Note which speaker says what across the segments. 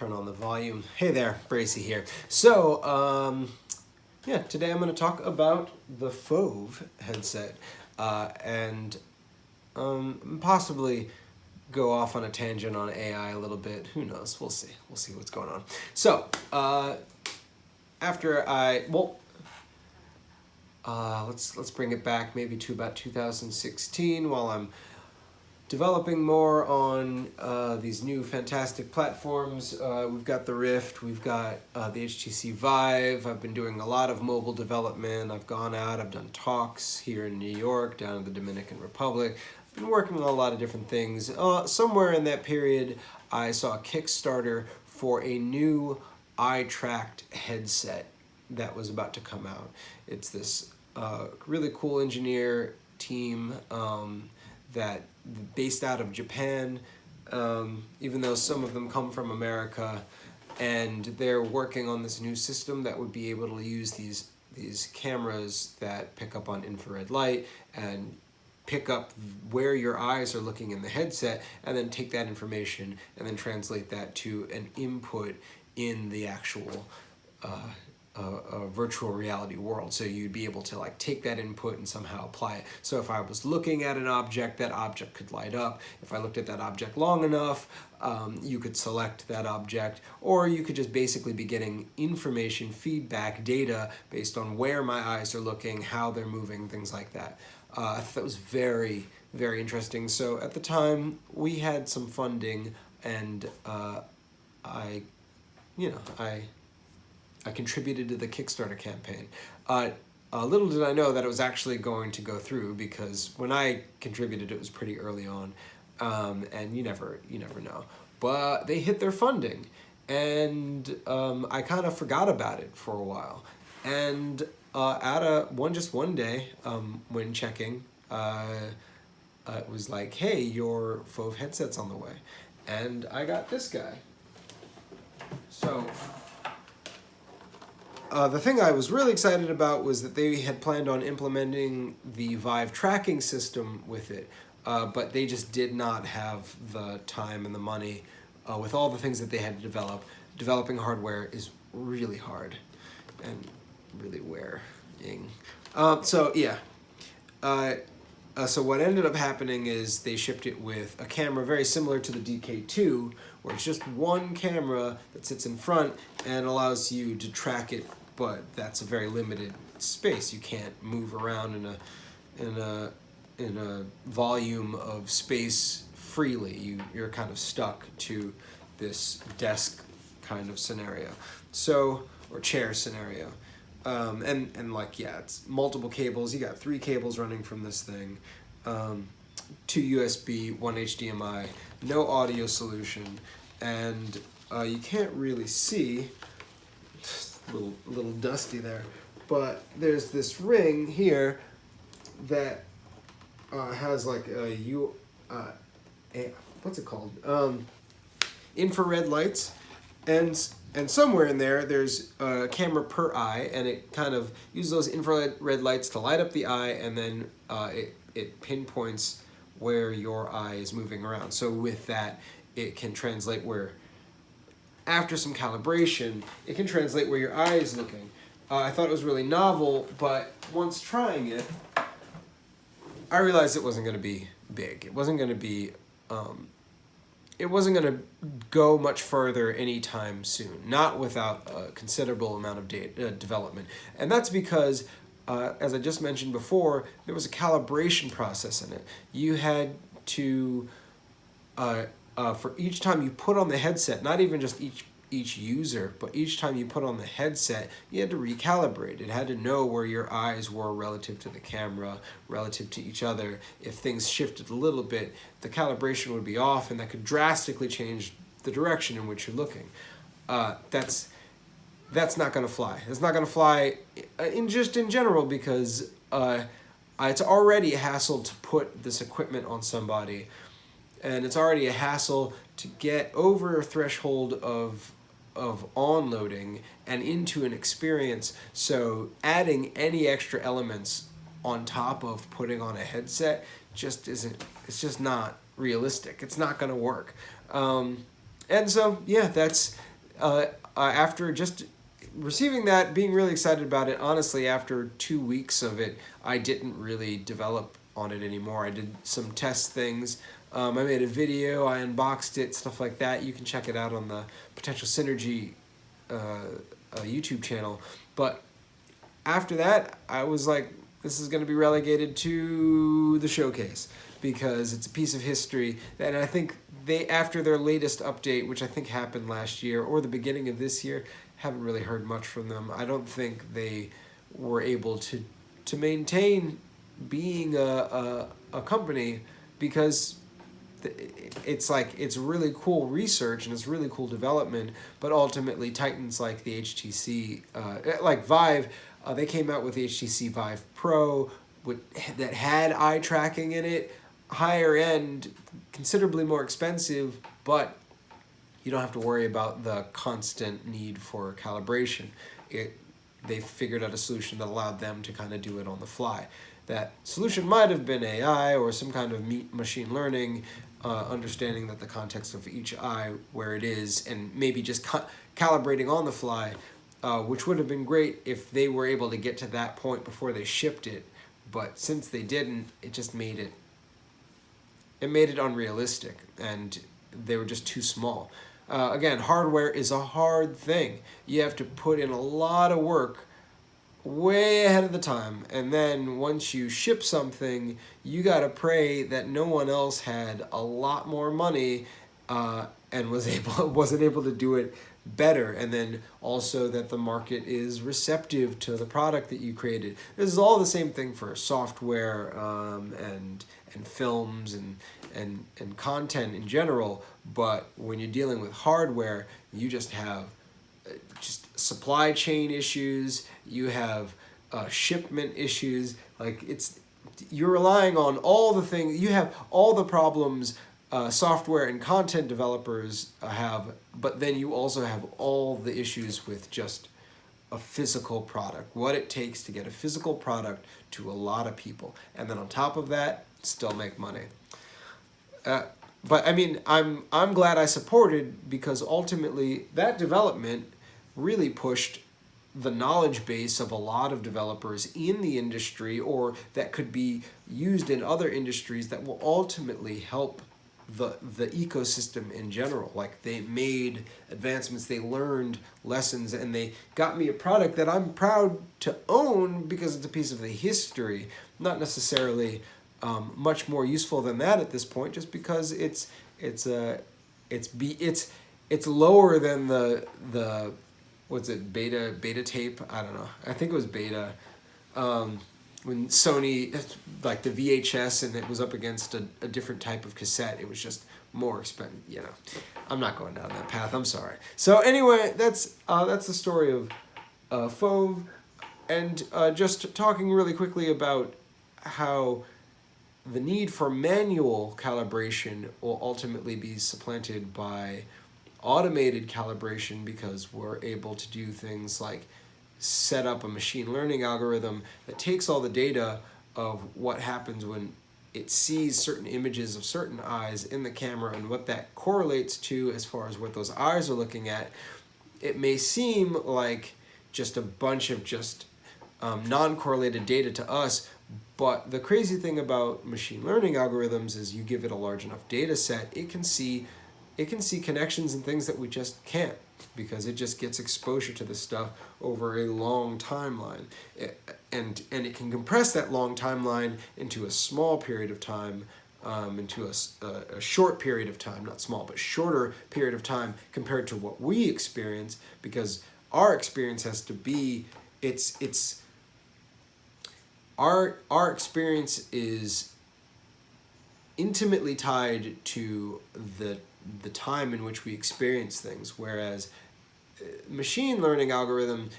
Speaker 1: turn on the volume. Hey there, Bracy here. So, yeah, today I'm going to talk about the Fove headset and possibly go off on a tangent on AI a little bit. Who knows? We'll see. We'll see what's going on. So, let's bring it back maybe to about 2016 while I'm developing more on these new fantastic platforms. We've got the Rift, we've got the HTC Vive. I've been doing a lot of mobile development. I've gone out, I've done talks here in New York, down in the Dominican Republic. I've been working on a lot of different things. Somewhere in that period, I saw a Kickstarter for a new eye-tracked headset that was about to come out. It's this really cool engineer team that based out of Japan, even though some of them come from America, and they're working on this new system that would be able to use these cameras that pick up on infrared light and pick up where your eyes are looking in the headset, and then take that information and then translate that to an input in the actual virtual reality world. So you'd be able to like take that input and somehow apply it. So if I was looking at an object, that object could light up. If I looked at that object long enough, you could select that object, or you could just basically be getting information, feedback, data based on where my eyes are looking, how they're moving, things like that. I thought that was very, very interesting. So at the time, we had some funding, and I contributed to the Kickstarter campaign. Little did I know that it was actually going to go through, because when I contributed, it was pretty early on, and you never know. But they hit their funding, and I kind of forgot about it for a while. And just one day, when checking, it was like, hey, your Fove headset's on the way. And I got this guy. So the thing I was really excited about was that they had planned on implementing the Vive tracking system with it, but they just did not have the time and the money with all the things that they had to develop. Developing hardware is really hard and really wearing. So what ended up happening is they shipped it with a camera very similar to the DK2, where it's just one camera that sits in front and allows you to track it, but that's a very limited space. You can't move around in a volume of space freely. You're kind of stuck to this desk kind of scenario, or chair scenario. It's multiple cables. You got 3 cables running from this thing, 2 USB, 1 HDMI, no audio solution, and you can't really see. A little dusty there, but there's this ring here that has like what's it called? Infrared lights, and somewhere in there's a camera per eye, and it kind of uses those infrared lights to light up the eye, and then it pinpoints where your eye is moving around. So with that, it can translate where, after some calibration, it can translate where your eye is looking. I thought it was really novel, but once trying it, I realized it wasn't going to be big. It wasn't going to be it wasn't going to go much further anytime soon, not without a considerable amount of development. And that's because, as I just mentioned before, there was a calibration process in it. You had to, for each time you put on the headset, not even just each user, but each time you put on the headset, you had to recalibrate. It had to know where your eyes were relative to the camera, relative to each other. If things shifted a little bit, the calibration would be off, and that could drastically change the direction in which you're looking. That's not going to fly. It's not going to fly in general, because it's already a hassle to put this equipment on somebody, and it's already a hassle to get over a threshold of onloading and into an experience. So adding any extra elements on top of putting on a headset just isn't, it's just not realistic. It's not going to work. And so, yeah, that's after just receiving that, being really excited about it, honestly, after 2 weeks of it, I didn't really develop on it anymore. I did some test things. I made a video, I unboxed it, stuff like that. You can check it out on the Potential Synergy YouTube channel. But after that, I was like, this is going to be relegated to the showcase because it's a piece of history. And I think they, after their latest update, which I think happened last year or the beginning of this year, haven't really heard much from them. I don't think they were able to maintain being a company because it's like it's really cool research and it's really cool development, but ultimately titans like the HTC, like Vive, they came out with the HTC Vive Pro that had eye tracking in it, higher end, considerably more expensive, but you don't have to worry about the constant need for calibration. They figured out a solution that allowed them to kind of do it on the fly. That solution might have been AI or some kind of machine learning, understanding that the context of each eye, where it is, and maybe just calibrating on the fly, which would have been great if they were able to get to that point before they shipped it. But since they didn't, it just made it unrealistic, and they were just too small. Again, hardware is a hard thing. You have to put in a lot of work way ahead of the time, and then once you ship something, you gotta pray that no one else had a lot more money and wasn't able to do it better, and then also that the market is receptive to the product that you created. This is all the same thing for software and films and content in general, but when you're dealing with hardware, you just have just supply chain issues, you have shipment issues, like you're relying on all the things, you have all the problems software and content developers have, but then you also have all the issues with just a physical product, what it takes to get a physical product to a lot of people, and then on top of that, still make money. But I mean, I'm glad I supported, because ultimately that development really pushed the knowledge base of a lot of developers in the industry, or that could be used in other industries that will ultimately help the ecosystem in general. Like, they made advancements, they learned lessons, and they got me a product that I'm proud to own because it's a piece of the history, not necessarily much more useful than that at this point, just because it's lower than the what's it, beta tape? I don't know. I think it was beta. When Sony, like the VHS, and it was up against a different type of cassette, it was just more expensive. You know, I'm not going down that path. I'm sorry. So anyway, that's the story of Fove, and just talking really quickly about how the need for manual calibration will ultimately be supplanted by automated calibration, because we're able to do things like set up a machine learning algorithm that takes all the data of what happens when it sees certain images of certain eyes in the camera and what that correlates to as far as what those eyes are looking at. It may seem like just a bunch of just non-correlated data to us, but the crazy thing about machine learning algorithms is you give it a large enough data set, it can see connections and things that we just can't, because it just gets exposure to this stuff over a long timeline. And it can compress that long timeline into a small period of time, into a short period of time, not small, but shorter period of time compared to what we experience, because our experience has to be, our experience is intimately tied to the time in which we experience things, whereas machine learning algorithm,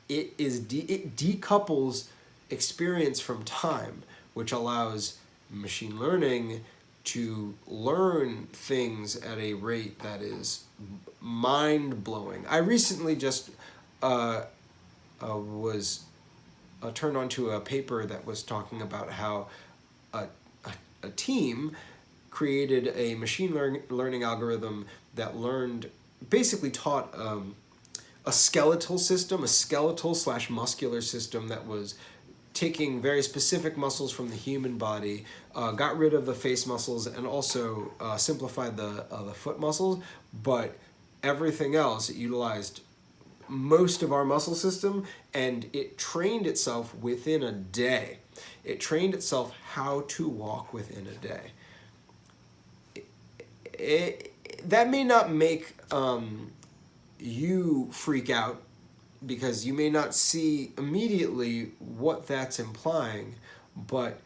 Speaker 1: it decouples experience from time, which allows machine learning to learn things at a rate that is mind-blowing. I recently just was turned on to a paper that was talking about how a team created a machine learning algorithm that learned basically taught a skeletal system, a skeletal/muscular system that was taking very specific muscles from the human body, got rid of the face muscles, and also simplified the foot muscles. But everything else, it utilized most of our muscle system, and it trained itself within a day. It trained itself how to walk within a day. That may not make you freak out, because you may not see immediately what that's implying, but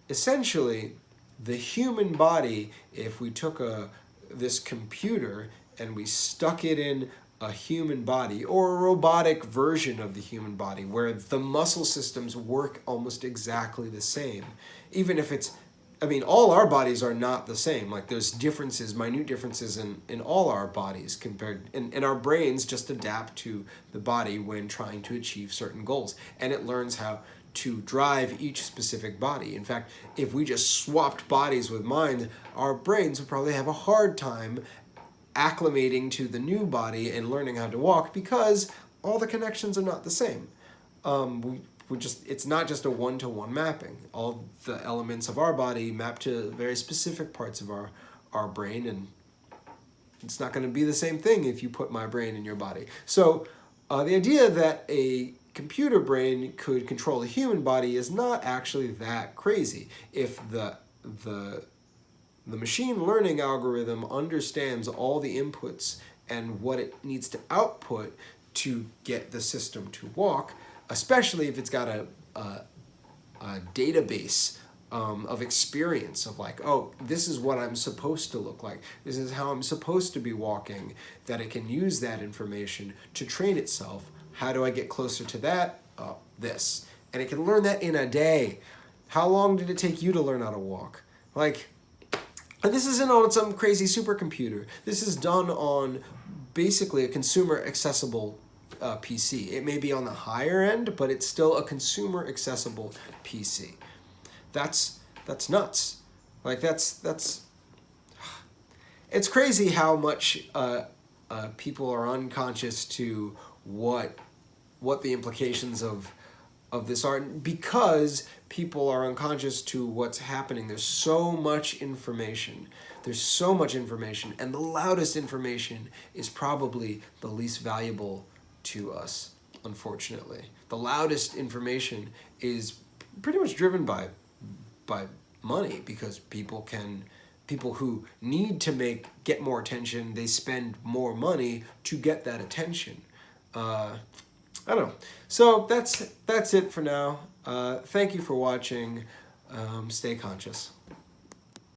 Speaker 1: essentially the human body, if we took this computer and we stuck it in a human body, or a robotic version of the human body, where the muscle systems work almost exactly the same, even if it's, I mean, all our bodies are not the same. Like, there's differences, minute differences in all our bodies compared, and our brains just adapt to the body when trying to achieve certain goals. And it learns how to drive each specific body. In fact, if we just swapped bodies with minds, our brains would probably have a hard time acclimating to the new body and learning how to walk, because all the connections are not the same. It's not just a one-to-one mapping. All the elements of our body map to very specific parts of our brain, and it's not going to be the same thing if you put my brain in your body. So the idea that a computer brain could control a human body is not actually that crazy. If the machine learning algorithm understands all the inputs and what it needs to output to get the system to walk, especially if it's got a database of experience of like, oh, this is what I'm supposed to look like, this is how I'm supposed to be walking, that it can use that information to train itself. How do I get closer to that? This. And it can learn that in a day. How long did it take you to learn how to walk? Like, and this isn't on some crazy supercomputer. This is done on basically a consumer accessible PC. It may be on the higher end, but it's still a consumer accessible PC. That's nuts. Like, that's it's crazy how much people are unconscious to what the implications of this are, because people are unconscious to what's happening. There's so much information. And the loudest information is probably the least valuable to us, unfortunately. The loudest information is pretty much driven by money, because people who need to get more attention, they spend more money to get that attention. I don't know. So that's it for now. Thank you for watching. Stay conscious.